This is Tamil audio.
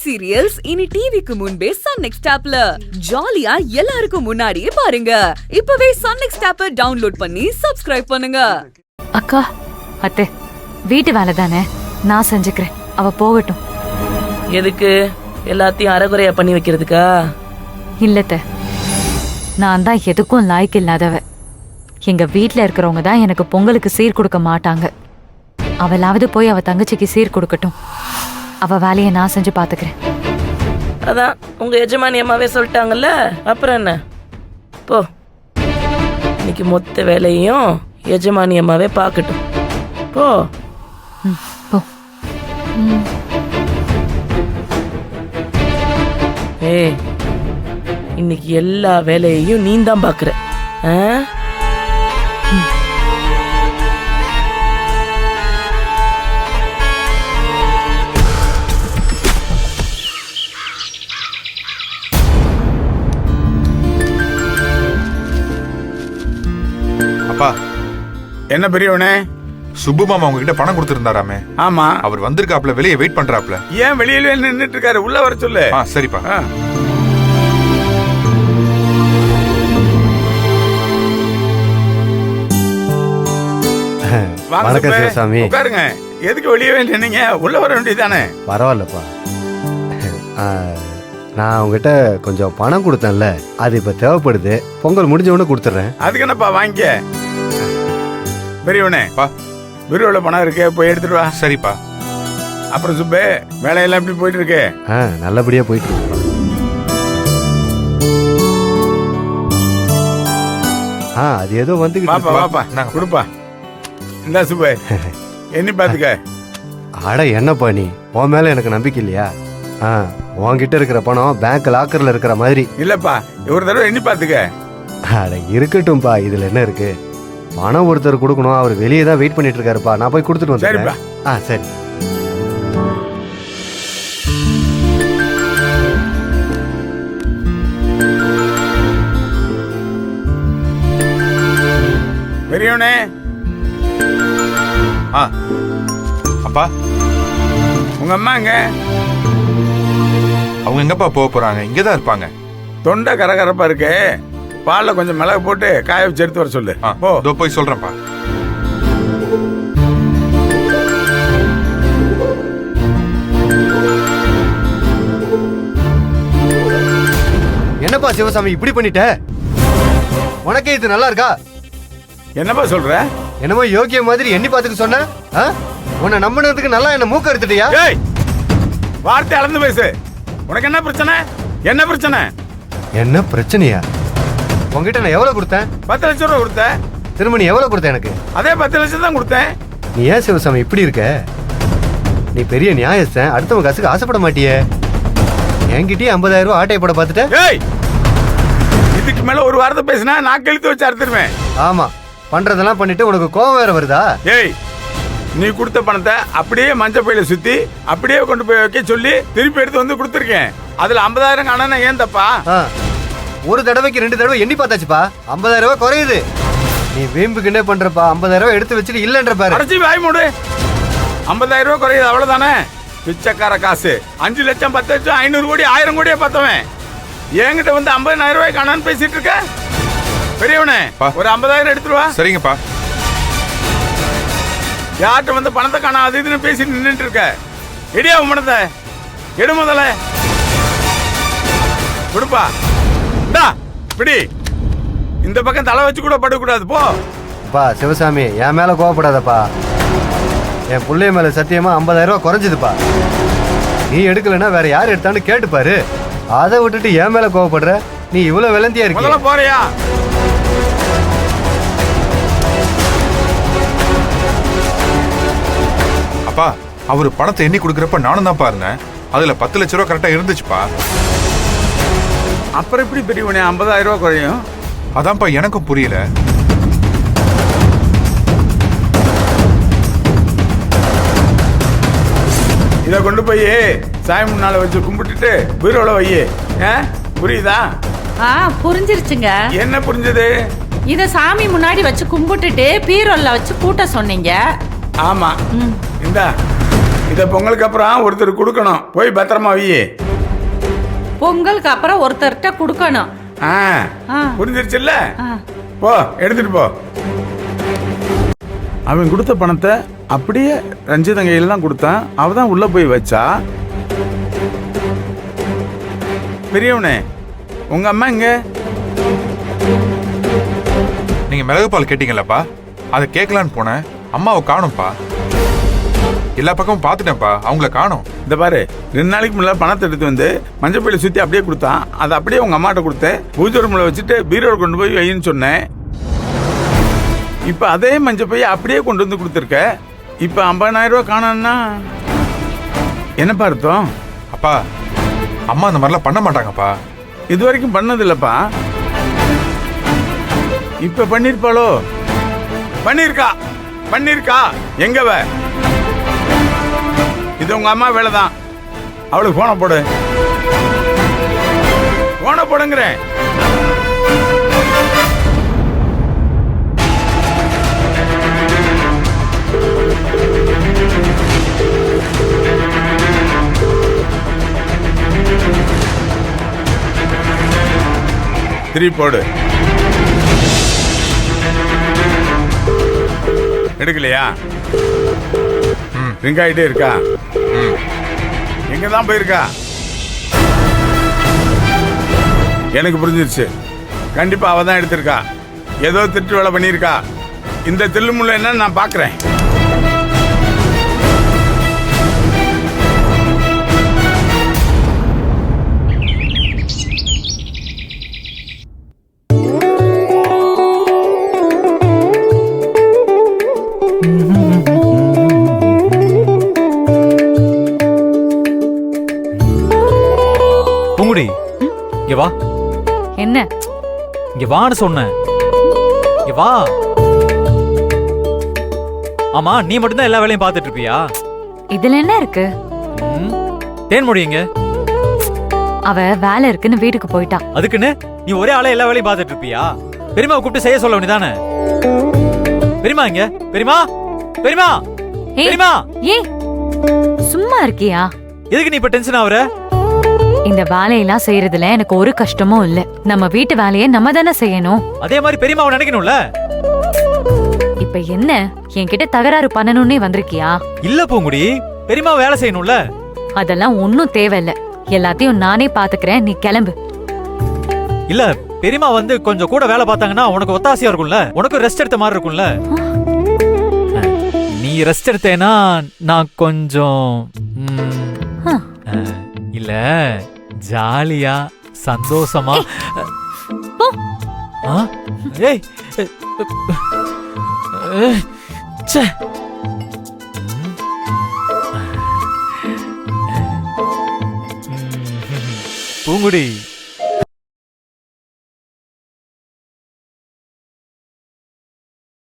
ஹிட் சீரியல்ஸ் இனி டிவிக்கு முன்பே சன் நெக்ஸ்ட் ஆப்ல ஜாலியா எல்லாருக்கும் முன்னாடியே பாருங்க. இப்பவே சன் நெக்ஸ்ட் ஆப்பை டவுன்லோட் பண்ணி சப்ஸ்கிரைப் பண்ணுங்க. அக்கா, அத்தை, வீட்டு வேலை தானே, நான் செஞ்சுக்கிறேன். அவ போகட்டும். எதுக்கு எல்லாத்தையும் அரைகுறையா பண்ணி வைக்கிறதுக்கா? இல்லத்த, நான் தான் எதுக்கும் லாய்க்கு இல்லாதவ. எங்க வீட்டுல இருக்கிறவங்க தான் எனக்கு பொங்கலுக்கு சீர் கொடுக்க மாட்டாங்க. அவளாவது போய் அவ தங்கச்சிக்கு சீர் கொடுக்கட்டும். அவ வேலையை நான் செஞ்சு பாத்துக்கிறேன். அதான் உங்க எஜமானி அம்மாவே சொல்லிட்டாங்கல்ல, அப்புறம் என்ன? போ, இன்னைக்கு மொத்த வேலையும் எஜமானி அம்மாவே பார்க்கட்டும். போ. போ. ஏய், இன்னைக்கு எல்லா வேலையையும் நீ தான் பாக்குற. அப்பா, என்ன பெரியவனே? சுப்பு மாமா உங்ககிட்ட பணம் கொடுத்திருந்தாராமே? ஆமா. அவர் வந்திருக்காப்ல, வெளியே வெயிட் பண்றாப்ல. ஏன் வெளியில நின்னுட்டு இருக்காரு? உள்ள வர சொல்லு. சரிப்பா. வணக்கம் சிவசாமி. உட்காருங்க. எதுக்கு வெளியே நின்னீங்க? உள்ள வர வேண்டியதானே? பரவாயில்லப்பா. நான் உங்ககிட்ட கொஞ்சம் பணம் கொடுத்தேன்ல, அது இப்ப தேவைப்படுது. பொங்கல் முடிஞ்ச உடனே கொடுத்துட்றேன். அதுக்கு என்னப்பா வாங்கிக்க. பெரியவனே, பீரோல பணம் இருக்கு, போய் எடுத்துட்டு வா. சரிப்பா. அப்புறம் சுப்பே, வேலையெல்லாம் எப்படி போயிட்டு இருக்கு? நல்லபடியா போயிட்டு இருக்கு. அது ஏதோ வந்து வாப்பா கொடுப்பா. இந்த சுப்பே, என்ன பாத்துக்க. அட என்னப்பா நீ, உன் மேல எனக்கு நம்பிக்கை இல்லையா? உன்கிட்ட இருக்கிற பணம் பேங்க் லாக்கர்ல இருக்கிற மாதிரி இல்லப்பா. ஒரு தடவை எண்ணி பாத்துக்க. அட இருக்கட்டும்பா, இதுல என்ன இருக்கு? பணம் ஒருத்தர் கொடுக்கணும், அவர் வெளியே தான் வெயிட் பண்ணிட்டு இருக்காருப்பா. நான் போய் கொடுத்துட்டு வந்துடுறேன். சரி. பெரியவனே. அப்பா, உங்க அம்மா எங்க? அவங்க எங்கப்பா போக போறாங்க? இங்கதான் இருப்பாங்க. தொண்டை கரகரப்பா இருக்கு, பால்ல கொஞ்சம் மிளகு போட்டு காய வச்சு எடுத்து வர சொல்லு. போய் சொல்றேன்ப்பா. என்னப்பா சிவசாமி இப்படி பண்ணிட்ட? உனக்கே இது நல்லா இருக்கா? என்னப்பா சொல்ற? என்னமோ யோகிய மாதிரி எண்ணி பாத்துக்க சொன்ன. உன்னை நம்பினதுக்கு நல்லா என்ன மூக்க எடுத்துட்டியா? வார்த்தை அளந்து பேசு. உனக்கு என்ன பிரச்சனை? என்ன பிரச்சனை? என்ன பிரச்சனையா? உங்ககிட்ட நான் எவ்வளவு கொடுத்தேன்? 10 லட்சம் ரூபாய் கொடுத்தேன். திரும்ப நீ எவ்வளவு கொடுத்த எனக்கு? அதே 10 லட்சம் தான் கொடுத்தேன். நீ ஏன் சிவசாமி இப்படி இருக்க? நீ பெரிய நியாயஸ்தன், அடுத்தவங்க காசுக்கு ஆசைப்பட மாட்டியே. என்கிட்டயே 50,000 ரூபாய் ஆட்டையை போட பார்த்துட்ட. இதுக்கு மேல ஒரு வாரத்தை பேசினா நான் கழுத்து வச்சு அறுத்துருவேன். ஆமா, பண்றதெல்லாம் பண்ணிட்டு உனக்கு கோவம் வேற வருதா? நீ கொடுத்த பணத்தை அப்படியே மஞ்சள் பையில சுத்தி அப்படியே கொண்டு போய் வைக்க சொல்லி திருப்பி எடுத்து வந்து கொடுத்துருக்கேன். அதுல 50,000 காணா ஏன் தப்பா? ஒரு தடவைக்கு 2 தடவை எண்ணி பார்த்தாச்சுப்பா. 50,000 ரூபாய் குறையுது. நீ வீம்புக்கு என்ன பண்றப்பா? 50,000 ரூபாய் எடுத்து வச்சுட்டு இல்லன்ற பாரு. அடைச்சி வாய் மூடு. 50,000 ரூபாய் குறையுது, அவ்வளவுதானே? பிச்சைக்கார காசு. 5 லட்சம் 10 லட்சம் 500 கோடி 1000 கோடியே பார்த்தவன் என்கிட்ட வந்து 50,000 ரூபாய் காணான்னு பேசிட்டு இருக்க. பெரியவனே, ஒரு 50,000 எடுத்துருவா. சரிங்கப்பா. யார்கிட்ட வந்து பணத்தை காணா அது இதுன்னு பேசி நின்றுட்டு இருக்க. எடியா பணத்தை எடு, முதல்ல கொடுப்பா. பிடி. இந்த பக்கம் தலை வச்சு கூட படக்கூடாது. பா சிவசாமி, என் மேல கோவப்படாதப்பா. என் பிள்ளைய மேல சத்தியமா 50,000 ரூபாய் குறைஞ்சதுப்பா. நீ எடுக்கலன்னா வேற யார் எடுத்தான்னு கேட்டுப்பாரு. அதை விட்டுட்டு என் மேல கோவப்படுற? நீ இவ்வளவு விளந்தியா இருக்க போறியா? அப்பா, அவரு பணத்தை எண்ணி கொடுக்கறப்ப நானும் தான் பாருங்க, அதுல 10 லட்சம் ரூபாய் கரெக்டா இருந்துச்சுப்பா. அப்புறம் எப்படி பெரியவனே 50,000 ரூபாய் குறையும்? அதான்ப்பா எனக்கும் புரியல. இதை கொண்டு போய் சாமி முன்னால வச்சு கும்பிட்டுட்டு பீரோல வையே. புரியுதா? புரிஞ்சிருச்சுங்க. என்ன புரிஞ்சது? இத சாமி முன்னாடி வச்சு கும்பிட்டுட்டு பீரோல வச்சு பூட்ட சொன்னீங்க. ஆமா. இந்தா இத பொங்கலுக்கு அப்புறம் ஒருத்தர் கொடுக்கணும், போய் பத்திரமா வை. பொங்கலுக்கு அப்புறம் ஒருத்தர்கிட்ட கொடுக்கணும். ஆ, ஆ. புரிஞ்சிருச்சுல்ல? ஆ. போ, எடுத்துட்டு போ. அவன் கொடுத்த பணத்தை அப்படியே ரஞ்சிதன் கையில தான் கொடுத்தான். அவ தான் உள்ள போய் வச்சா. பெரியவனே, உங்க அம்மா எங்க? நீங்க மிளகு பால் கேட்டீங்களப்பா, அதை கேட்கலான்னு போனேன். அம்மாவை காணும்ப்பா. எல்லா பக்கமும் பார்த்துட்டேன்ப்பா, அவங்கள காணோம். இந்த பாரு, 2 நாளைக்கு முன்னாடி பணத்தை எடுத்து வந்து மஞ்சள் பையில சுத்தி அப்படியே கொடுத்தான். அதை அப்படியே உங்க அம்மாட்ட கொடுத்தேன். பூஜை ரூம்ல வச்சுட்டு பீரோட கொண்டு போய் வைன்னு சொன்னேன். இப்ப அதே மஞ்சள் பைய அப்படியே கொண்டு வந்து கொடுத்துருக்க. இப்ப 50,000 ரூபாய் காணோம்னா என்னப்பா அர்த்தம்? அப்பா, அம்மா அந்த மாதிரிலாம் பண்ண மாட்டாங்கப்பா. இது வரைக்கும் பண்ணது இல்லப்பா. இப்ப பண்ணிருப்பாளோ? பண்ணிருக்கா எங்கவ? இது உங்க அம்மா வேலை தான். அவளுக்கு போன போடுங்கிறேன். திருப்பி போடு. எடுக்கலையா? ரிங் ஆகிட்டே இருக்கா? எங்க தான் போயிருக்கா? எனக்கு புரிஞ்சிருச்சு. கண்டிப்பா அவ தான் எடுத்திருக்கா. ஏதோ திட்டு வேலை பண்ணியிருக்கா. இந்த தில்லுமுள்ள என்னன்னு நான் பாக்குறேன். பூங்குடி, இங்க வா. என்ன? இங்க வான்னு சொன்னேன். இங்க வா. ஆமா, நீ மட்டும்தான் எல்லா வேலையும் பார்த்துட்டு இருப்பியா? இதுல என்ன இருக்கு? தேன்மொழி எங்க? அவ வேலை இருக்குன்னு வீட்டுக்கு போயிட்டா. அதுக்குன்னு நீ ஒரே ஆளே எல்லா வேலையும் பார்த்துட்டு இருப்பியா? பெரியம்மாவை கூப்பிட்டு செய்ய சொல்ல வேண்டியதானே? பெரியம்மா எங்க? பெரியம்மா, பெரியம்மா, ஏய், பெரியம்மா. ஏய், சும்மா இருக்கியா? எதுக்கு நீ இப்ப டென்ஷன் ஆகுற? இந்த வேலையெல்லாம் செய்யறதுல எனக்கு ஒரு கஷ்டமும் இல்ல. நம்ம வீட்டு வேலையை நம்ம தானே செய்யணும். அதே மாதிரி பெரியம்மாவை நினைக்கணும்ல. இப்ப என்ன, என்கிட்ட தகராறு பண்ணணும்னே வந்திருக்கியா? இல்ல பூங்குடி, பெரியம்மா வேலை செய்யணும்ல. அதெல்லாம் ஒன்னும் தேவையில்ல. எல்லாத்தையும் நானே பாத்துக்கிறேன், நீ கிளம்பு. இல்ல, பெரியம்மா வந்து கொஞ்சம் கூட வேலை பார்த்தாங்கன்னா உனக்கு ஒத்தாசையா இருக்கும்ல. உனக்கு ரெஸ்ட் எடுத்த மாதிரி இருக்கும்ல. நீ ரெஸ்ட் எடுத்தேனா நான் கொஞ்சம் இல்ல ஜாலியா சந்தோஷமா. ஏய், பூங்குடி,